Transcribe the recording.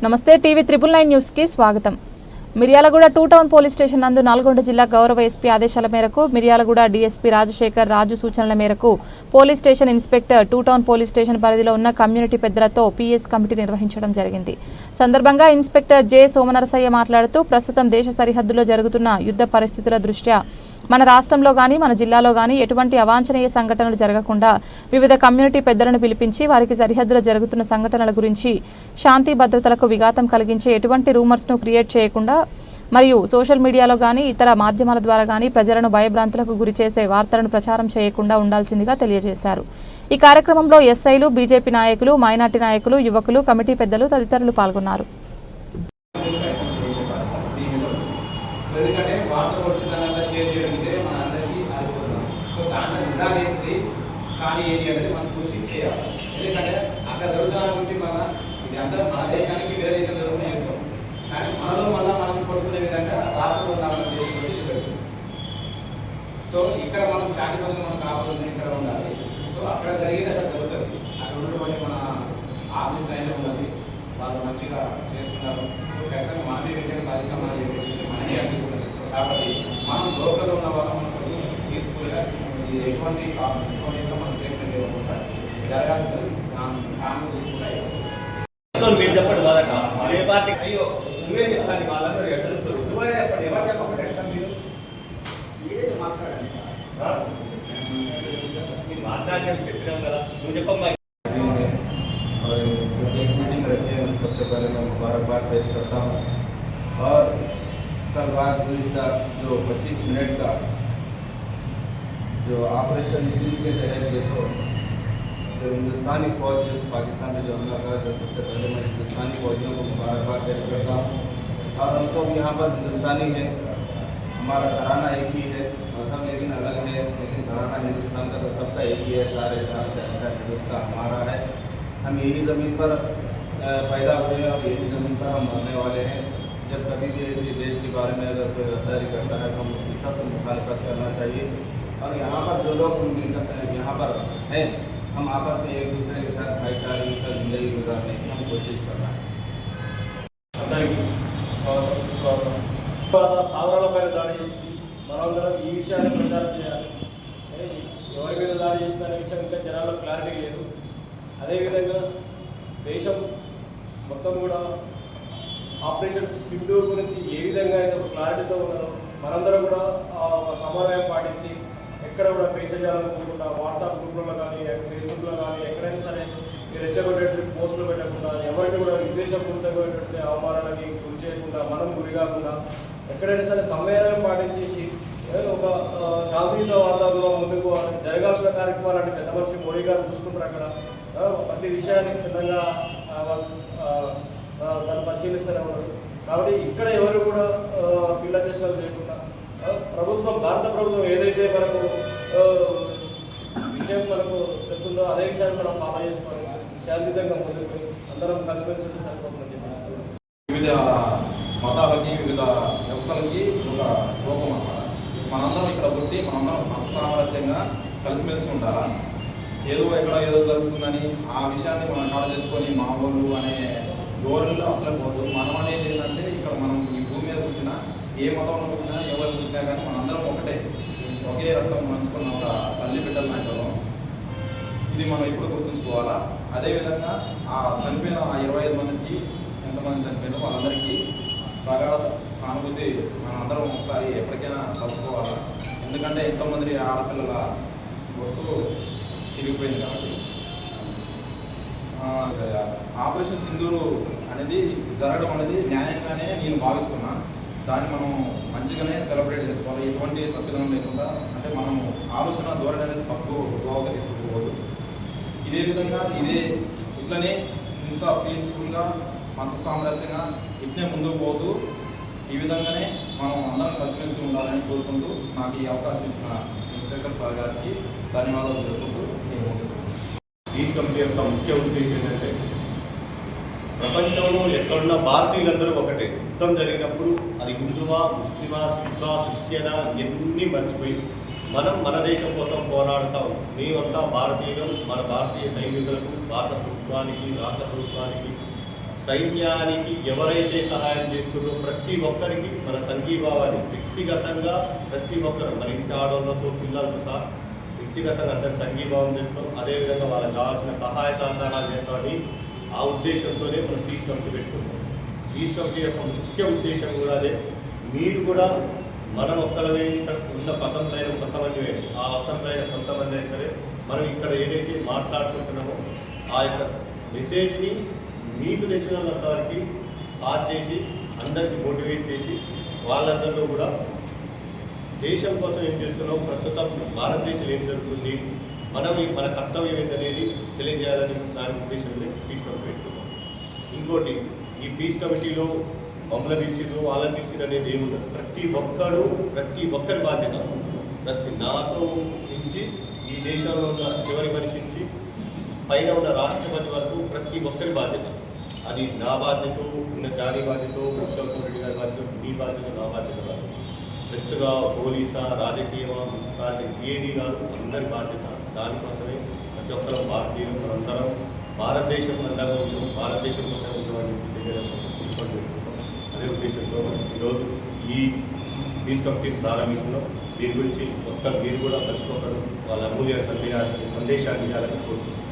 నమస్తే TV 999 news కి స్వాగతం। మిర్యాలగూడ 2 టౌన్ పోలీస్ స్టేషన్ నందు నల్గొండ జిల్లా గౌరవ ఎస్పీ ఆదేశాల మేరకు మిర్యాలగూడ డీఎస్పీ రాజశేఖర్ రాజు సూచనల మేరకు police station inspector 2 town police station పరిధిలో ఉన్న కమ్యూనిటీ పెద్దలతో పీఎస్ కమిటీ నిర్వహించడం జరిగింది। సందర్భంగా ఇన్స్పెక్టర్ జె సోమనరసయ్య మాట్లాడుతూ ప్రస్తుతం దేశ సరిహద్దులో జరుగుతున్న యుద్ధ పరిస్థితుల దృష్ట్యా మన రాష్ట్రంలో గాని మన జిల్లాలో గాని ఎటువంటి అవాంఛనీయ సంఘటనలు జరగకుండా వివిధ కమ్యూనిటీ పెద్దలను పిలిపించి వారికి సరిహద్దులో జరుగుతున్న సంఘటనల గురించి శాంతి భద్రతలకు విఘాతం కలిగించే ఎటువంటి రూమర్స్ ను క్రియేట్ చేయకుండా మరియు సోషల్ మీడియాలో గాని ఇతర మాధ్యమాల ద్వారా గాని ప్రజలను భయభ్రాంతులకు గురిచేసే వార్తలను ప్రచారం చేయకుండా ఉండాల్సిందిగా తెలియజేశారు। ఈ కార్యక్రమంలో ఎస్ఐలు, బీజేపీ నాయకులు, మైనార్టీ నాయకులు, యువకులు, కమిటీ పెద్దలు తదితరులు పాల్గొన్నారు। కానీ ఏంటి అనేది మనం చూసి చేయాలి। ఎందుకంటే అక్కడ జరుగుతున్న గురించి ఇది అందరూ మన దేశానికి వేరే దేశం జరుగుతున్న యుద్ధం, కానీ మనలో మనం కొట్టుకునే విధంగా రాష్ట్రంలో ఉన్న మన దేశంలో ఇది జరుగుతుంది। సో ఇక్కడ మనం శాంతి భద్రత మనం కావాలని ఇక్కడ ఉండాలి। సో అక్కడ జరిగేది అక్కడ జరుగుతుంది। అక్కడ ఉన్నటువంటి మన ఆర్మీ సైన్యం ఉన్నది, వాళ్ళు మంచిగా చేస్తున్నారు। సో ఖచ్చితంగా మనమే విజయం సాధిస్తామని చెప్పేసి మనకే అనిపిస్తుంది। సో కాబట్టి మనం లోకల్లో ఉన్న వాళ్ళం మనం పీస్ఫుల్గా ఎటువంటి మన స్టేట్మెంట్ ఇవ్వకుండా జరగాల్సింది కామెంట్ తీసుకుంటాయి। మీరు చెప్పండి మొదట ఏ పార్టీ అయ్యో నువ్వే చెప్పండి, వాళ్ళందరూ ఎదురుస్తారు, నువ్వే చెప్పండి, ఎవరు చెప్పకుండా ఎట్లా మీరు మీరే మాట్లాడండి, మీరు మాట్లాడిన చెప్పినాం కదా, నువ్వు చెప్పమ్మా। इस मीटिंग रखी है, सबसे पहले मैं मुबारकबाद पेश करता हूँ। और कल रात गुज़िश्ता जो 25 मिनट का जो ऑपरेशन इसी के तहत जो हिंदुस्तानी फौज जो पाकिस्तान में जो हमला करा, तो सबसे पहले मैं हिंदुस्तानी फौजियों को मुबारकबाद पेश करता हूँ। और हम सब यहाँ पर हिंदुस्तानी हैं, हमारा घराना एक ही है, मजहब लेकिन अलग है, लेकिन घराना हिंदुस्तान का तो सबका एक ही है। सारे जहाँ से अच्छा हिंदुस्तान हमारा है, हम यही ज़मीन पर पैदा हुए और यही ज़मीन पर हम मरने वाले हैं। जब कभी भी ऐसे देश के बारे में अगर कोई गद्दारी करता है तो हम उसकी सख्त मुखालफत करना चाहिए। और यहाँ पर जो लोग यहाँ पर हैं, हम आपस में एक दूसरे के साथ भाईचारे के साथ ज़िंदगी गुजारने की हम कोशिश करना है। స్థావరాలపైన దాడి చేసింది, మనందరం ఈ విషయాన్ని ప్రచారం చేయాలి। ఎవరి మీద దాడి చేసిన అనే విషయం ఇంకా జనాల్లో క్లారిటీ లేదు। అదేవిధంగా దేశం మొత్తం కూడా ఆపరేషన్ సింధూర్ గురించి ఏ విధంగా అయితే ఒక క్లారిటీతో ఉన్నదో మనందరం కూడా ఒక సమన్వయం పాటించి ఎక్కడ కూడా పేసేజాలను పోకుండా వాట్సాప్ గ్రూప్లలో కానీ ఫేస్బుక్లో కానీ ఎక్కడైనా సరే మీరు రెచ్చగొట్టేటువంటి పోస్టులు పెట్టకుండా, ఎవరిని కూడా విద్వేషపూరితమైనటువంటి అవమానాలకి గురి చేయకుండా, మనం గురి కాకుండా ఎక్కడైనా సరే సమన్వయం పాటించేసి ఒక శాంతియుత వాతావరణంలో ముందుకు జరగాల్సిన కార్యక్రమాలని పెద్ద మనిషి మోడీ గారు చూసుకుంటారు। అక్కడ ప్రతి విషయాన్ని క్షుణ్ణంగా దాన్ని పరిశీలిస్తూనే ఉన్నారు। కాబట్టి ఇక్కడ ఎవరు కూడా పిల్ల చేష్టలు లేకుండా ప్రభుత్వం, భారత ప్రభుత్వం ఏదైతే మనకు విషయం మనకు చెప్తుందో అదే విషయాన్ని మనం ఫాలో చేసుకొని శాంతియుతంగా ముందుకు అందరం కలిసిమెలిసి ఉంటే సరిపోతుందని చెప్పేసి వివిధ మతాలకి, వివిధ వ్యవస్థలకి ఒక రూపం అన్నమాట। మనందరం ఇక్కడ పుట్టి మనందరం మత సామరస్యంగా కలిసిమెలిసి ఉండాలా। ఏదో ఎక్కడ ఏదో జరుగుతుందని ఆ విషయాన్ని మనం కాడ తెచ్చుకొని మా వాళ్ళు అనే ధోరణిలో అసలు పోదు। మనం అనేది ఏంటంటే ఇక్కడ మనం ఈ భూమి మీద పుట్టినా, ఏ మతంలో పుట్టినా, ఎవరు పుట్టినా కానీ మనందరం ఒకటే, ఒకే రక్తం పంచుకున్న ఒక తల్లి బిడ్డలు లాంటి ఇది మనం ఇప్పుడు గుర్తుంచుకోవాలా। అదేవిధంగా ఆ చనిపోయిన ఆ 25 మందికి ఎంతమంది చనిపోయినా వాళ్ళందరికీ ప్రగాఢ సానుభూతి మనం అందరం ఒకసారి ఎప్పటికైనా తలుచుకోవాలా। ఎందుకంటే ఎంతోమంది ఆడపిల్లల ఒట్టు చిరిగిపోయింది కాబట్టి। ఆపరేషన్ సింధూరు అనేది జరగడం అనేది న్యాయంగానే నేను భావిస్తున్నా। దాన్ని మనం మంచిగానే సెలబ్రేట్ చేసుకోవాలి, ఎటువంటి తప్పిదం లేకుండా। అంటే మనం ఆలోచన ధోరణి అనేది తప్పు గోవగా తీసుకోకూడదు। ఇదే విధంగా ఇట్లనే ఇంత పీస్ఫుల్గా మత సామరస్యంగా ఇట్లనే ముందుకు పోతూ ఈ విధంగానే మనం అందరం కలిసిమెలిసి ఉండాలని కోరుకుంటూ నాకు ఈ అవకాశం ఇచ్చిన ఇన్స్పెక్టర్ సార్ గారికి ధన్యవాదాలు తెలుపుతూ నేను ముగిస్తున్నాను। ఈ కమిటీ యొక్క ముఖ్య ఉద్దేశం ఏంటంటే ప్రపంచంలో ఎక్కడున్న భారతీయులందరూ ఒకటే। యుద్ధం జరిగినప్పుడు అది హిందువా, ముస్లిమా, సిఖ్లా, క్రిస్టియనా ఇవన్నీ మర్చిపోయి మనం మన దేశం కోసం పోరాడతాం। మేమంతా భారతీయులు, మన భారతీయ సైనికులకు, భారత ప్రభుత్వానికి, రాష్ట్ర ప్రభుత్వానికి సైన్యానికి ఎవరైతే సహాయం చేస్తుందో ప్రతి ఒక్కరికి మన సంఘీభావాన్ని వ్యక్తిగతంగా ప్రతి ఒక్కరు మన ఇంటి ఆడవాళ్ళతో పిల్లలతో సహా వ్యక్తిగతంగా అందరి సంఘీభావం చేస్తాం. అదేవిధంగా వాళ్ళకి కావాల్సిన సహాయ సహకారాలు చేస్తామని ఆ ఉద్దేశంతోనే మనం పీస్ కమిటీ పెట్టుకుంటాం. పీస్ కమిటీ యొక్క ముఖ్య ఉద్దేశం కూడా అదే. మీరు కూడా మనం ఒక్కలనే ఇక్కడ ఉన్న పసందులైన కొంతమంది ఆ అసంతులైన కొంతమంది అయినా సరే మనం ఇక్కడ ఏదైతే మాట్లాడుకుంటున్నామో ఆ యొక్క మెసేజ్ని మీకు తెలిసినంతవరకు పాస్ చేసి అందరికీ మోటివేట్ చేసి వాళ్ళందరిలో కూడా దేశం కోసం ఏం చేస్తున్నాం, ప్రస్తుతం భారతదేశంలో ఏం జరుగుతుంది, మన కర్తవ్యం ఏంటనేది తెలియజేయాలని దాని ఉద్దేశంలో పీస్ కమిటీ పెట్టుకున్నాం. ఇంకోటి, ఈ పీస్ కమిటీలో మమ్మల్ని పిలిచిరు వాళ్ళని పిలిచిరు అనేది ఏముండదు. ప్రతి ఒక్కరి బాధ్యత. నాతో నుంచి ఈ దేశంలో ఉన్న చివరి మనిషి నుంచి పైన ఉన్న రాష్ట్రపతి వరకు ప్రతి ఒక్కరి బాధ్యత. అది నా బాధ్యత, ఉన్న జానీ బాధ్యత, విశ్వనాథ్ రెడ్డి గారి బాధ్యత, మీ బాధ్యత, నా బాధ్యత కాదు. పెద్దగా పోలీసా, రాజకీయమా, మున్సిపాలిటీ ఏది కాదు, అందరి బాధ్యత. దానికోసమే ప్రతి ఒక్కరు భారతీయులు మనందరం భారతదేశం అందంగా ఉంటాం, భారతదేశం కోసం ఉంటామని తీసుకొని పెట్టుకుంటాం. అదే ఉద్దేశంతో ఈరోజు ఈ పీస్ కమిటీని ప్రారంభిస్తున్నాం. దీని గురించి మొత్తం మీరు కూడా మర్చిపోతారు, వాళ్ళ అమూల్య సందేశాన్ని ఇవ్వాలని కోరుకుంటున్నాం.